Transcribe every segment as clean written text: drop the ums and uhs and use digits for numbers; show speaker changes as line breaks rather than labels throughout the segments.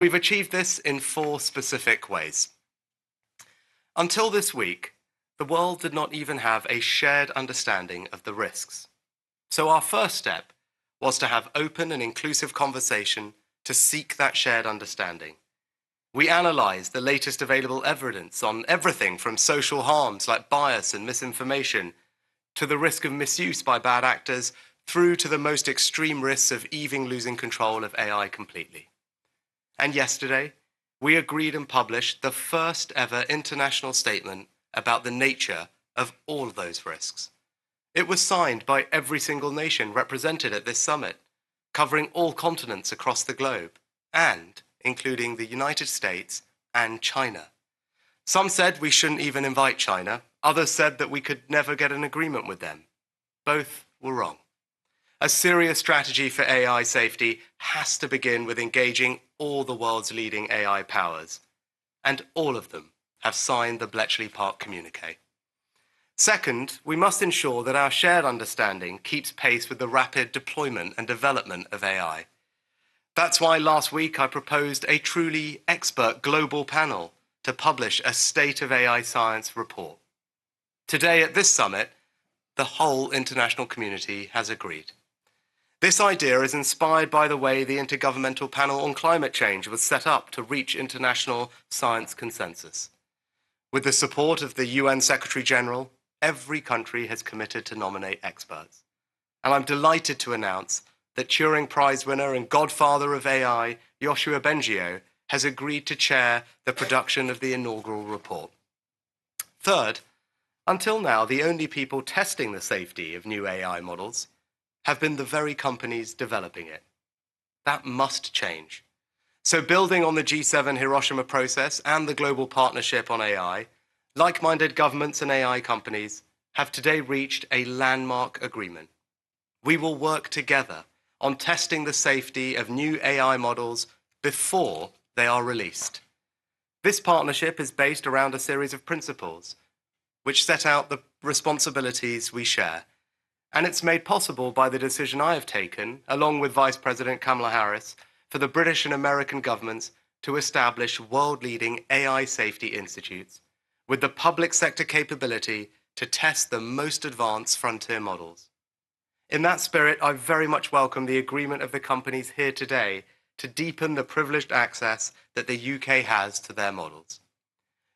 We've achieved this in four specific ways. Until this week, the world did not even have a shared understanding of the risks. So our first step was to have open and inclusive conversation to seek that shared understanding. We analysed the latest available evidence on everything from social harms like bias and misinformation, to the risk of misuse by bad actors, through to the most extreme risks of even losing control of AI completely. And yesterday, we agreed and published the first ever international statement about the nature of all of those risks. It was signed by every single nation represented at this summit, covering all continents across the globe, and including the United States and China. Some said we shouldn't even invite China. Others said that we could never get an agreement with them. Both were wrong. A serious strategy for AI safety has to begin with engaging all the world's leading AI powers, and all of them have signed the Bletchley Park communique. Second, we must ensure that our shared understanding keeps pace with the rapid deployment and development of AI. That's why last week I proposed a truly expert global panel to publish a State of AI Science report. Today at this summit, the whole international community has agreed. This idea is inspired by the way the Intergovernmental Panel on Climate Change was set up to reach international science consensus. With the support of the UN Secretary-General, every country has committed to nominate experts. And I'm delighted to announce that Turing Prize winner and godfather of AI, Yoshua Bengio, has agreed to chair the production of the inaugural report. Third, until now, the only people testing the safety of new AI models have been the very companies developing it. That must change. So building on the G7 Hiroshima process and the global partnership on AI, like-minded governments and AI companies have today reached a landmark agreement. We will work together on testing the safety of new AI models before they are released. This partnership is based around a series of principles which set out the responsibilities we share. And it's made possible by the decision I have taken, along with Vice President Kamala Harris, for the British and American governments to establish world-leading AI safety institutes with the public sector capability to test the most advanced frontier models. In that spirit, I very much welcome the agreement of the companies here today to deepen the privileged access that the UK has to their models.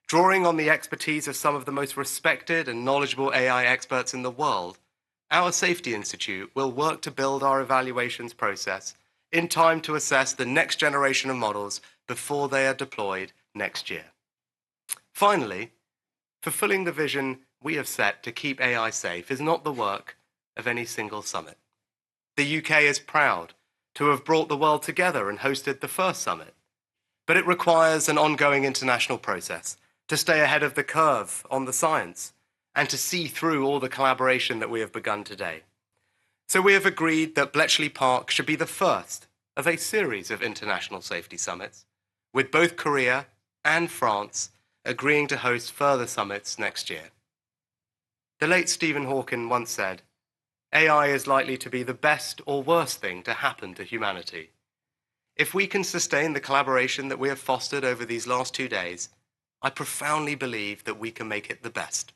Drawing on the expertise of some of the most respected and knowledgeable AI experts in the world, our Safety Institute will work to build our evaluations process in time to assess the next generation of models before they are deployed next year. Finally, fulfilling the vision we have set to keep AI safe is not the work of any single summit. The UK is proud to have brought the world together and hosted the first summit, but it requires an ongoing international process to stay ahead of the curve on the science and to see through all the collaboration that we have begun today. So we have agreed that Bletchley Park should be the first of a series of international safety summits, with both Korea and France agreeing to host further summits next year. The late Stephen Hawking once said, "AI is likely to be the best or worst thing to happen to humanity." If we can sustain the collaboration that we have fostered over these last 2 days, I profoundly believe that we can make it the best.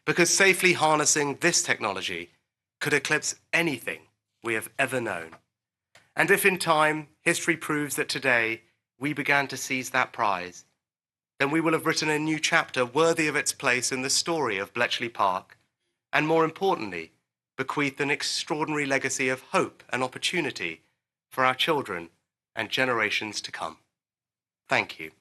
Because safely harnessing this technology could eclipse anything we have ever known. And if in time history proves that today we began to seize that prize, then we will have written a new chapter worthy of its place in the story of Bletchley Park, and more importantly, bequeathed an extraordinary legacy of hope and opportunity for our children and generations to come. Thank you.